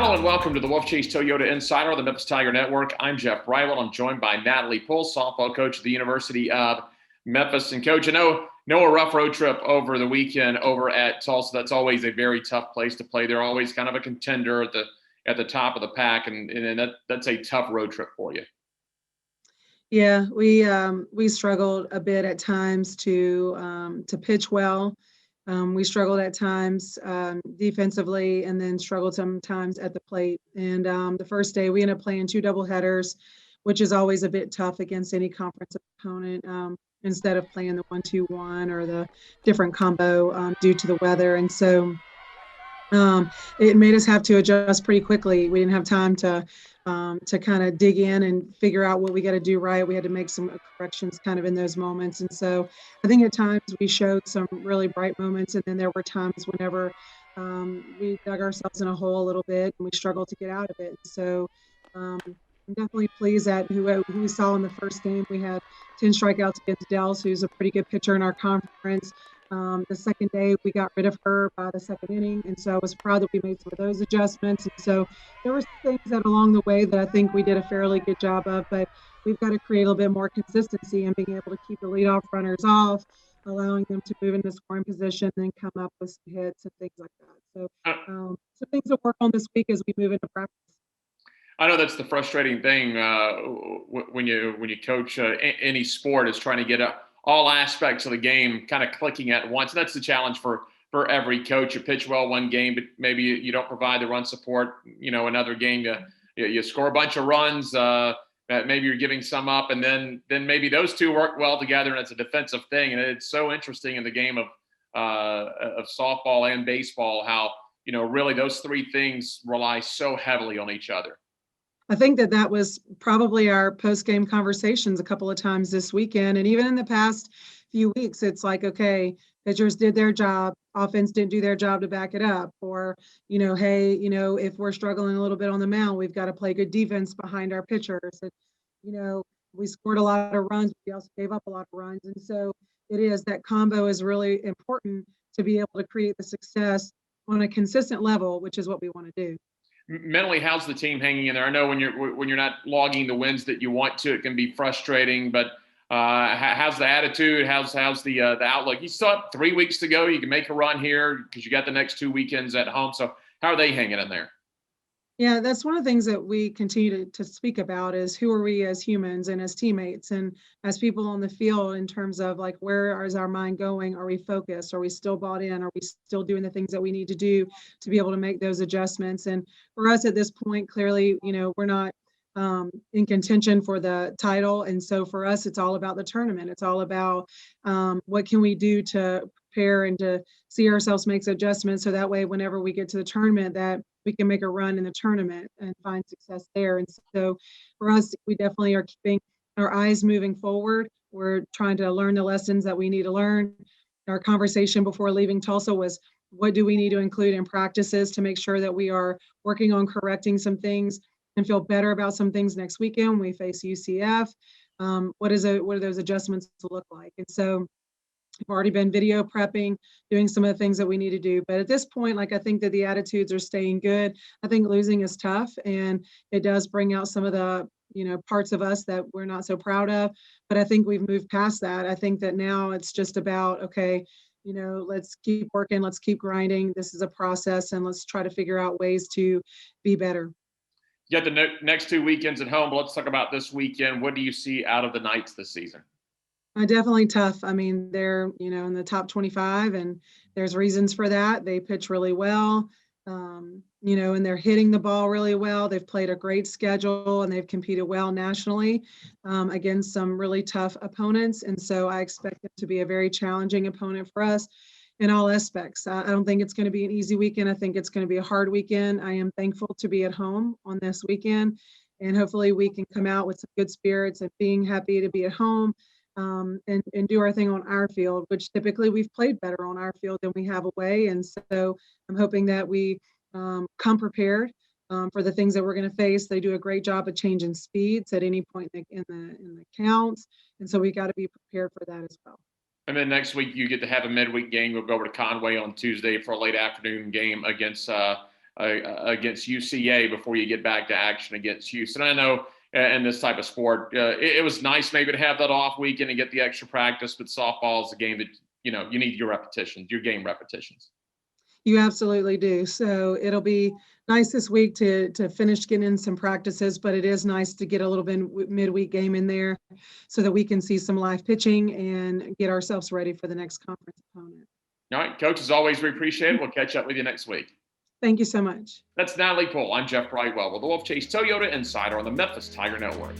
Hello and welcome to the Wolfchase Toyota Insider on the Memphis Tiger Network. I'm Jeff Brightwell. I'm joined by Natalie Poole, softball coach at the University of Memphis. And Coach, I know a rough road trip over the weekend over at Tulsa. That's always a very tough place to play. They're always kind of a contender at the top of the pack, and that's a tough road trip for you. Yeah, we struggled a bit at times to pitch well. We struggled at times defensively, and then struggled sometimes at the plate. And the first day, we ended up playing 2 doubleheaders, which is always a bit tough against any conference opponent. Instead of playing the 1-2-1 or the different combo due to the weather, and so it made us have to adjust pretty quickly. We didn't have time to kind of dig in and figure out what we got to do right. We had to make some corrections kind of in those moments. And so I think at times we showed some really bright moments. And then there were times whenever we dug ourselves in a hole a little bit and we struggled to get out of it. So I'm definitely pleased at who we saw in the first game. We had 10 strikeouts against Dels, who's a pretty good pitcher in our conference. The second day, we got rid of her by the second inning, and so I was proud that we made some of those adjustments. And so there were things that along the way that I think we did a fairly good job of, but we've got to create a little bit more consistency and being able to keep the leadoff runners off, allowing them to move into scoring position, and then come up with some hits and things like that. So some things to work on this week as we move into practice. I know that's the frustrating thing when you coach any sport, is trying to get all aspects of the game kind of clicking at once. And that's the challenge for every coach. You pitch well one game, but maybe you don't provide the run support. Another game you score a bunch of runs. Maybe you're giving some up, and then maybe those two work well together, and it's a defensive thing. And it's so interesting in the game of softball and baseball how really those three things rely so heavily on each other. I think that was probably our post-game conversations a couple of times this weekend. And even in the past few weeks, it's like, okay, pitchers did their job, offense didn't do their job to back it up. Or, hey, if we're struggling a little bit on the mound, we've got to play good defense behind our pitchers. And, we scored a lot of runs, but we also gave up a lot of runs. And so that combo is really important to be able to create the success on a consistent level, which is what we want to do. Mentally, how's the team hanging in there? I know when you're not logging the wins that you want to, it can be frustrating. But how's the attitude? How's the outlook? You still have 3 weeks to go. You can make a run here because you got the next 2 weekends at home. So how are they hanging in there? Yeah, that's one of the things that we continue to speak about is who are we as humans and as teammates and as people on the field in terms of like, where is our mind going? Are we focused? Are we still bought in? Are we still doing the things that we need to do to be able to make those adjustments? And for us at this point, clearly, we're not in contention for the title. And so for us, it's all about the tournament. It's all about what can we do to prepare and to see ourselves make adjustments so that way whenever we get to the tournament that we can make a run in the tournament and find success there. And so for us, we definitely are keeping our eyes moving forward. We're trying to learn the lessons that we need to learn. Our conversation before leaving Tulsa was, what do we need to include in practices to make sure that we are working on correcting some things and feel better about some things next weekend when we face UCF? What are those adjustments to look like? And so we've already been video prepping, doing some of the things that we need to do. But at this point, I think that the attitudes are staying good. I think losing is tough, and it does bring out some of the, parts of us that we're not so proud of. But I think we've moved past that. I think that now it's just about, okay, let's keep working, let's keep grinding. This is a process, and let's try to figure out ways to be better. You got the next 2 weekends at home, but let's talk about this weekend. What do you see out of the Knights this season? Definitely tough. I mean, they're, in the top 25, and there's reasons for that. They pitch really well, and they're hitting the ball really well. They've played a great schedule, and they've competed well nationally against some really tough opponents. And so I expect them to be a very challenging opponent for us in all aspects. I don't think it's going to be an easy weekend. I think it's going to be a hard weekend. I am thankful to be at home on this weekend, and hopefully we can come out with some good spirits and being happy to be at home. And do our thing on our field, which typically we've played better on our field than we have away. And so I'm hoping that we come prepared for the things that we're going to face. They do a great job of changing speeds at any point in the counts. And so we got to be prepared for that as well. And then next week you get to have a midweek game. We'll go over to Conway on Tuesday for a late afternoon game against against UCA before you get back to action against Houston. I know in this type of sport, it was nice maybe to have that off weekend and get the extra practice, but softball is a game that, you need your repetitions, your game repetitions. You absolutely do. So it'll be nice this week to finish getting in some practices, but it is nice to get a little bit midweek game in there so that we can see some live pitching and get ourselves ready for the next conference opponent. All right, Coach, as always, we appreciate it. We'll catch up with you next week. Thank you so much. That's Natalie Poole. I'm Jeff Brightwell with the Wolfchase Toyota Insider on the Memphis Tiger Network.